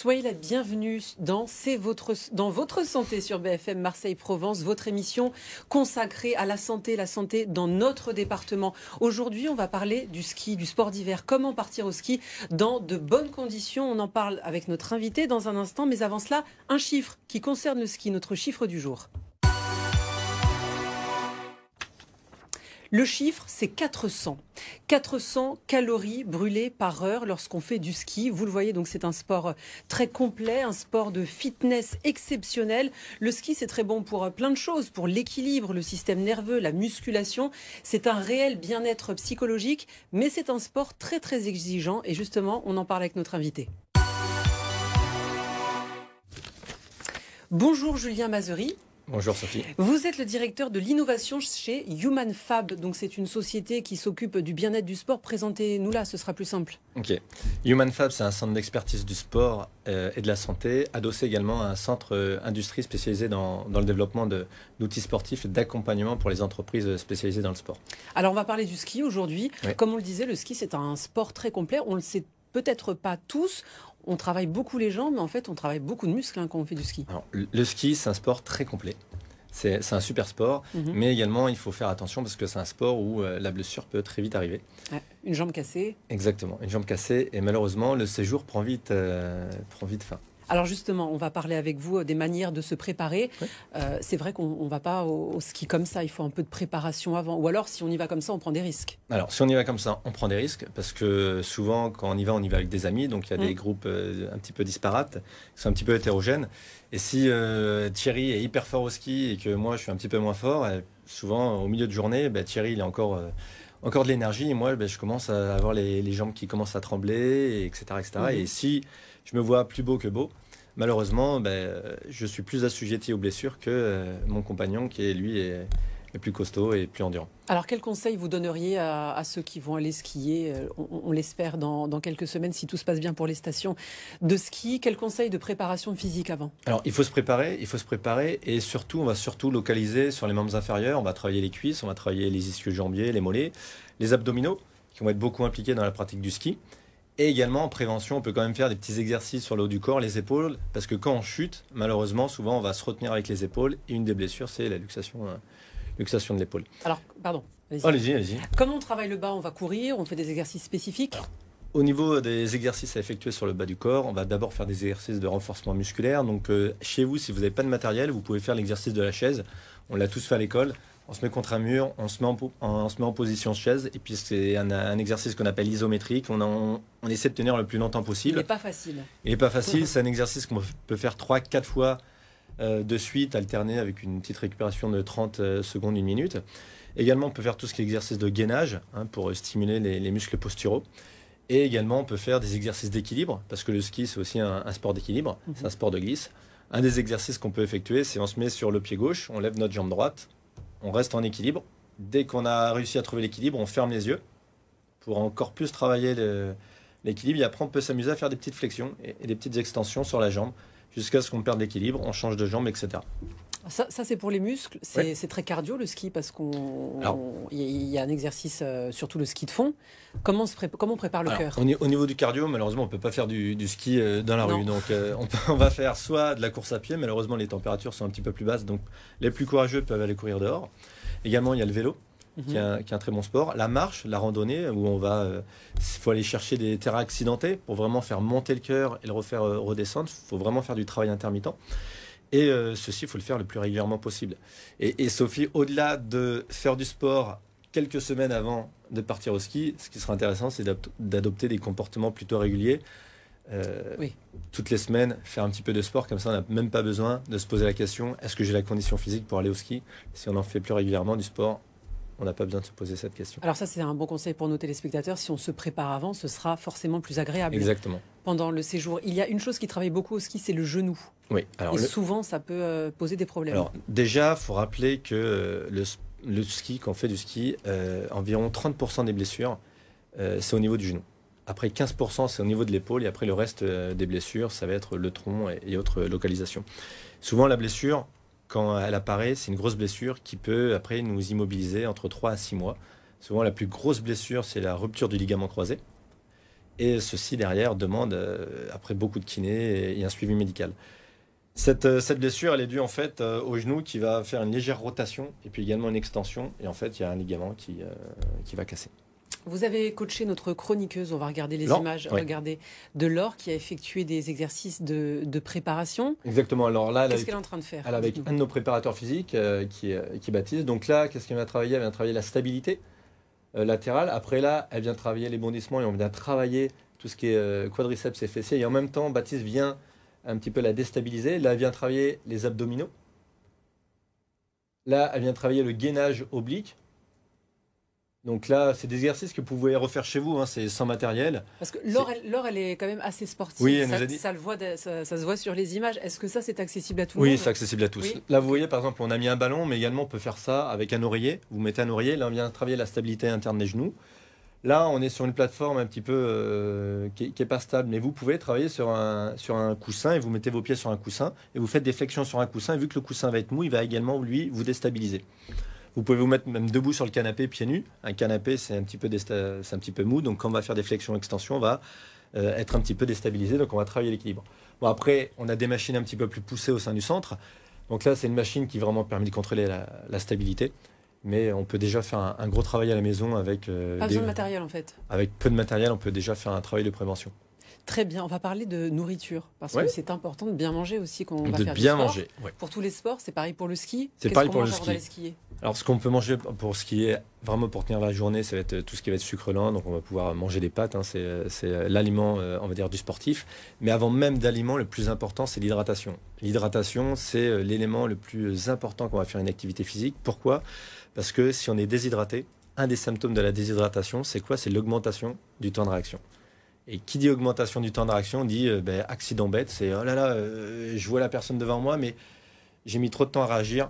Soyez la bienvenue dans votre santé sur BFM Marseille-Provence, votre émission consacrée à la santé dans notre département. Aujourd'hui, on va parler du ski, du sport d'hiver. Comment partir au ski dans de bonnes conditions? On en parle avec notre invité dans un instant, mais avant cela, un chiffre qui concerne le ski, notre chiffre du jour. Le chiffre, c'est 400. 400 calories brûlées par heure lorsqu'on fait du ski. Vous le voyez, donc c'est un sport très complet, un sport de fitness exceptionnel. Le ski, c'est très bon pour plein de choses, pour l'équilibre, le système nerveux, la musculation. C'est un réel bien-être psychologique, mais c'est un sport très très exigeant. Et justement, on en parle avec notre invité. Bonjour Julien Mazery. Bonjour Sophie. Vous êtes le directeur de l'innovation chez Human Fab. Donc c'est une société qui s'occupe du bien-être du sport. Présentez-nous là, ce sera plus simple. Ok. Human Fab, c'est un centre d'expertise du sport et de la santé, adossé également à un centre industrie spécialisé dans le développement d'outils sportifs et d'accompagnement pour les entreprises spécialisées dans le sport. Alors on va parler du ski aujourd'hui. Oui. Comme on le disait, le ski c'est un sport très complet. On le sait peut-être pas tous. On travaille beaucoup les jambes, mais en fait, on travaille beaucoup de muscles quand on fait du ski. Alors, le ski, c'est un sport très complet. C'est un super sport, mais également, il faut faire attention parce que c'est un sport où la blessure peut très vite arriver. Une jambe cassée. Exactement, une jambe cassée. Et malheureusement, le séjour prend vite fin. Alors justement, on va parler avec vous des manières de se préparer. Oui. C'est vrai qu'on ne va pas au ski comme ça, il faut un peu de préparation avant. Ou alors, si on y va comme ça, on prend des risques. Alors, si on y va comme ça, on prend des risques parce que souvent, quand on y va avec des amis. Donc, il y a des groupes un petit peu disparates, qui sont un petit peu hétérogènes. Et si Thierry est hyper fort au ski et que moi, je suis un petit peu moins fort, souvent, au milieu de journée, Thierry, il a encore de l'énergie. Et moi, je commence à avoir les jambes qui commencent à trembler, etc. Et si je me vois plus beau que beau, malheureusement, je suis plus assujetti aux blessures que mon compagnon qui, lui, est plus costaud et plus endurant. Alors, quel conseil vous donneriez à ceux qui vont aller skier, on l'espère, dans quelques semaines, si tout se passe bien pour les stations de ski? Quel conseil de préparation physique avant? Alors, il faut se préparer et surtout, on va localiser sur les membres inférieurs. On va travailler les cuisses, on va travailler les ischio-jambiers, les mollets, les abdominaux, qui vont être beaucoup impliqués dans la pratique du ski. Et également, en prévention, on peut quand même faire des petits exercices sur le haut du corps, les épaules, parce que quand on chute, malheureusement, souvent, on va se retenir avec les épaules. Et une des blessures, c'est la luxation de l'épaule. Alors, pardon. Allez-y. Comment on travaille le bas? On va courir, on fait des exercices spécifiques? Alors, au niveau des exercices à effectuer sur le bas du corps, on va d'abord faire des exercices de renforcement musculaire. Donc, chez vous, si vous n'avez pas de matériel, vous pouvez faire l'exercice de la chaise. On l'a tous fait à l'école. On se met contre un mur, on se met en position chaise, et puis c'est un exercice qu'on appelle isométrique. On essaie de tenir le plus longtemps possible. Il n'est pas facile. Il n'est pas facile, c'est un exercice qu'on peut faire 3-4 fois de suite, alterné avec une petite récupération de 30 secondes, 1 minute. Également, on peut faire tout ce qui est exercice de gainage, pour stimuler les muscles posturaux. Et également, on peut faire des exercices d'équilibre, parce que le ski, c'est aussi un sport d'équilibre, c'est un sport de glisse. Un des exercices qu'on peut effectuer, c'est on se met sur le pied gauche, on lève notre jambe droite, on reste en équilibre. Dès qu'on a réussi à trouver l'équilibre, on ferme les yeux pour encore plus travailler l'équilibre. Et après, on peut s'amuser à faire des petites flexions et des petites extensions sur la jambe jusqu'à ce qu'on perde l'équilibre, on change de jambe, etc. Ça c'est pour les muscles. C'est très cardio le ski parce qu'il y a un exercice, surtout le ski de fond. Comment on prépare le cœur? Au niveau du cardio, malheureusement, on ne peut pas faire du ski dans la rue. Donc, on va faire soit de la course à pied. Malheureusement, les températures sont un petit peu plus basses. Donc, les plus courageux peuvent aller courir dehors. Également, il y a le vélo, qui est un très bon sport. La marche, la randonnée, où il faut aller chercher des terrains accidentés pour vraiment faire monter le cœur et le refaire redescendre. Il faut vraiment faire du travail intermittent. Et ceci, il faut le faire le plus régulièrement possible. Et Sophie, au-delà de faire du sport quelques semaines avant de partir au ski, ce qui sera intéressant, c'est d'adopter des comportements plutôt réguliers. Toutes les semaines, faire un petit peu de sport, comme ça on n'a même pas besoin de se poser la question, est-ce que j'ai la condition physique pour aller au ski? Si on en fait plus régulièrement du sport, on n'a pas besoin de se poser cette question. Alors ça, c'est un bon conseil pour nos téléspectateurs. Si on se prépare avant, ce sera forcément plus agréable. Exactement. Pendant le séjour, il y a une chose qui travaille beaucoup au ski, c'est le genou. Oui. Alors souvent, ça peut poser des problèmes. Alors déjà, il faut rappeler que le ski, quand on fait du ski, environ 30% des blessures, c'est au niveau du genou. Après 15%, c'est au niveau de l'épaule. Et après, le reste des blessures, ça va être le tronc et autres localisations. Souvent, la blessure, quand elle apparaît, c'est une grosse blessure qui peut après nous immobiliser entre 3 à 6 mois. Souvent, la plus grosse blessure, c'est la rupture du ligament croisé. Et ceci derrière demande après beaucoup de kiné et un suivi médical. Cette blessure, elle est due en fait au genou qui va faire une légère rotation et puis également une extension. Et en fait, il y a un ligament qui va casser. Vous avez coaché notre chroniqueuse, on va regarder les images, oui. regardez, de Laure qui a effectué des exercices de préparation. Exactement, alors là, qu'est-ce qu'elle est en train de faire? Elle est avec un de nos préparateurs physiques qui Baptiste. Donc là, qu'est-ce qu'elle vient travailler? Elle vient travailler la stabilité latérale. Après là, elle vient travailler les bondissements et on vient travailler tout ce qui est quadriceps et fessiers. Et en même temps, Baptiste vient un petit peu la déstabiliser. Là, elle vient travailler les abdominaux. Là, elle vient travailler le gainage oblique. Donc là, c'est des exercices que vous pouvez refaire chez vous, hein, c'est sans matériel. Parce que Laure, elle est quand même assez sportive. Oui, elle nous a dit. Ça se voit sur les images. Est-ce que ça, c'est accessible à tout le monde? Oui, c'est accessible à tous. Oui. Là, vous voyez, par exemple, on a mis un ballon, mais également, on peut faire ça avec un oreiller. Vous mettez un oreiller, là, on vient travailler la stabilité interne des genoux. Là, on est sur une plateforme un petit peu qui est pas stable, mais vous pouvez travailler sur un coussin et vous mettez vos pieds sur un coussin et vous faites des flexions sur un coussin. Et vu que le coussin va être mou, il va également, lui, vous déstabiliser. Vous pouvez vous mettre même debout sur le canapé, pieds nus. Un canapé, c'est un petit peu mou. Donc, quand on va faire des flexions-extensions, on va être un petit peu déstabilisé. Donc, on va travailler l'équilibre. Bon, après, on a des machines un petit peu plus poussées au sein du centre. Donc là, c'est une machine qui vraiment permet de contrôler la stabilité. Mais on peut déjà faire un gros travail à la maison avec... Pas besoin de matériel, en fait. Avec peu de matériel, on peut déjà faire un travail de prévention. Très bien, on va parler de nourriture, parce que c'est important de bien manger aussi quand on va faire du sport. De bien manger, Pour tous les sports, c'est pareil pour le ski. C'est pareil pour le ski. Avant d'aller skier ? Alors, ce qu'on peut manger pour skier, vraiment pour tenir la journée, ça va être tout ce qui va être sucre lent. Donc, on va pouvoir manger des pâtes. Hein, c'est l'aliment, on va dire, du sportif. Mais avant même d'aliment, le plus important, c'est l'hydratation. L'hydratation, c'est l'élément le plus important quand on va faire une activité physique. Pourquoi ? Parce que si on est déshydraté, un des symptômes de la déshydratation, c'est quoi ? C'est l'augmentation du temps de réaction. Et qui dit augmentation du temps de réaction dit accident bête. C'est oh là là, je vois la personne devant moi, mais j'ai mis trop de temps à réagir.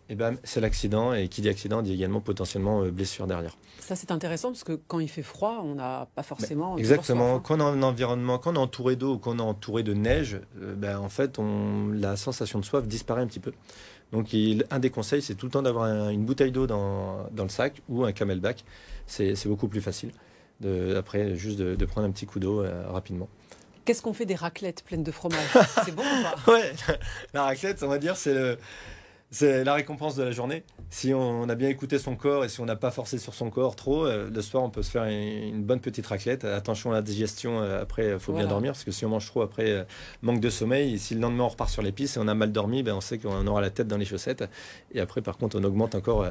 Et ben c'est l'accident. Et qui dit accident dit également potentiellement blessure derrière. Ça c'est intéressant parce que quand il fait froid, on n'a pas forcément. Exactement. Soif, hein. Quand on a un environnement, quand on est entouré d'eau ou quand on est entouré de neige, en fait, la sensation de soif disparaît un petit peu. Donc un des conseils, c'est tout le temps d'avoir une bouteille d'eau dans le sac ou un camelback. C'est beaucoup plus facile. Après, juste de prendre un petit coup d'eau rapidement. Qu'est-ce qu'on fait des raclettes pleines de fromage? C'est bon ou pas? Ouais, la raclette, on va dire, c'est la récompense de la journée. Si on a bien écouté son corps et si on n'a pas forcé sur son corps trop, le soir, on peut se faire une bonne petite raclette. Attention à la digestion, après, il faut bien dormir, parce que si on mange trop, après, manque de sommeil. Et si le lendemain, on repart sur les pistes et on a mal dormi, on sait qu'on aura la tête dans les chaussettes. Et après, par contre, on augmente encore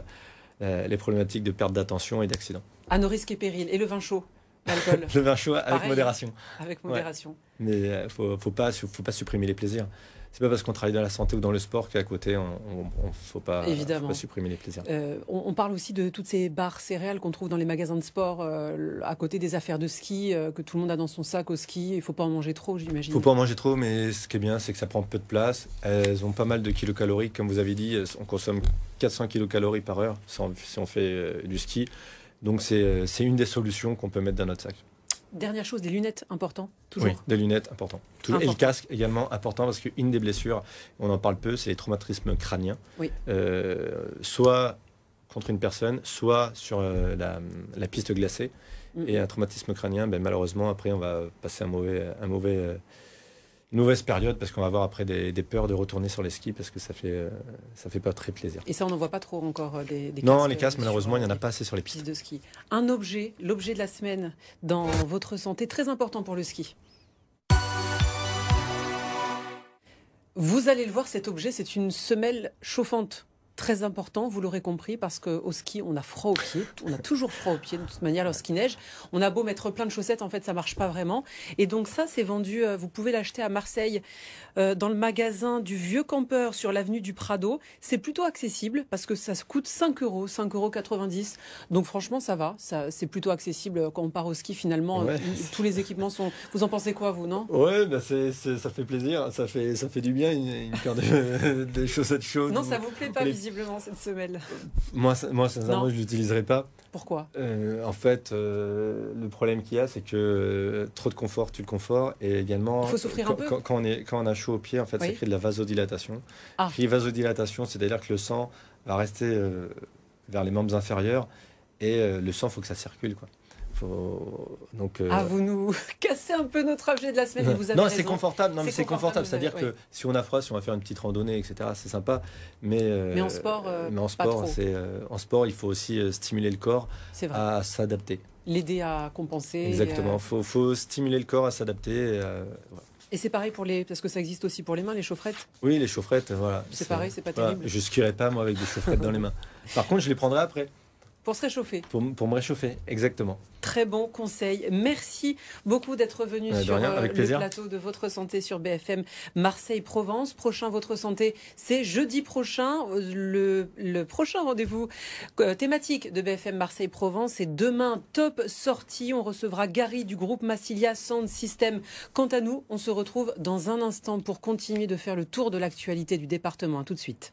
les problématiques de perte d'attention et d'accident. À nos risques et périls. Et le vin chaud, l'alcool? Le vin chaud avec modération. Avec modération. Ouais. Mais faut pas supprimer les plaisirs. C'est pas parce qu'on travaille dans la santé ou dans le sport qu'à côté, faut pas supprimer les plaisirs. On parle aussi de toutes ces barres céréales qu'on trouve dans les magasins de sport, à côté des affaires de ski, que tout le monde a dans son sac au ski. Il ne faut pas en manger trop, j'imagine. Il ne faut pas en manger trop, mais ce qui est bien, c'est que ça prend peu de place. Elles ont pas mal de kilocalories, comme vous avez dit. On consomme 400 kilocalories par heure si on fait du ski. Donc c'est une des solutions qu'on peut mettre dans notre sac. Dernière chose, des lunettes, important, toujours. Oui, des lunettes, important. Et le casque, également, important, parce qu'une des blessures, on en parle peu, c'est les traumatismes crâniens. Oui. Soit contre une personne, soit sur la piste glacée. Et un traumatisme crânien, malheureusement, après, on va passer une mauvaise période, parce qu'on va avoir après des peurs de retourner sur les skis, parce que ça fait pas très plaisir. Et ça, on n'en voit pas trop encore des casques? Non, les casques, malheureusement, il n'y en a pas assez sur les pistes de ski. Un objet, l'objet de la semaine dans votre santé, très important pour le ski. Vous allez le voir, cet objet, c'est une semelle chauffante. Très important, vous l'aurez compris, parce qu'au ski, on a froid aux pieds. On a toujours froid aux pieds, de toute manière, lorsqu'il neige. On a beau mettre plein de chaussettes, en fait, ça marche pas vraiment. Et donc ça, c'est vendu, vous pouvez l'acheter à Marseille, dans le magasin du Vieux Campeur, sur l'avenue du Prado. C'est plutôt accessible, parce que ça coûte 5 €, 5,90 €. Donc franchement, ça va. C'est plutôt accessible quand on part au ski, finalement. Ouais. Tous les équipements sont... Vous en pensez quoi, vous, non? Ouais, ça fait plaisir. Ça fait du bien, une paire de chaussettes chaudes. Non, ça vous plaît pas, visiblement, cette semelle. Moi sincèrement, je l'utiliserai pas. Pourquoi? En fait, le problème qu'il y a, c'est que trop de confort tue le confort. Et également, il faut souffrir un peu. Quand on a chaud aux pieds, en fait, ça crée de la vasodilatation. Qui vasodilatation, c'est-à-dire que le sang va rester vers les membres inférieurs. Et le sang, il faut que ça circule, quoi. vous nous cassez un peu notre objet de la semaine. Vous avez non, raison. c'est confortable. Non, mais c'est confortable. C'est-à-dire que oui. si on a froid, si on va faire une petite randonnée, etc., c'est sympa. Mais en sport, en sport, il faut aussi stimuler le corps à s'adapter. L'aider à compenser. Exactement. Faut stimuler le corps à s'adapter. Et c'est pareil parce que ça existe aussi pour les mains, les chaufferettes. Oui, les chaufferettes, voilà. C'est pareil, c'est pas terrible. Je skierai pas moi avec des chaufferettes dans les mains. Par contre, je les prendrai après. Pour se réchauffer. Pour me réchauffer, exactement. Très bon conseil. Merci beaucoup d'être venu sur le plateau de Votre Santé sur BFM Marseille-Provence. Prochain Votre Santé, c'est jeudi prochain. Le prochain rendez-vous thématique de BFM Marseille-Provence, c'est demain, top sortie. On recevra Gary du groupe Massilia Sound System. Quant à nous, on se retrouve dans un instant pour continuer de faire le tour de l'actualité du département. À tout de suite.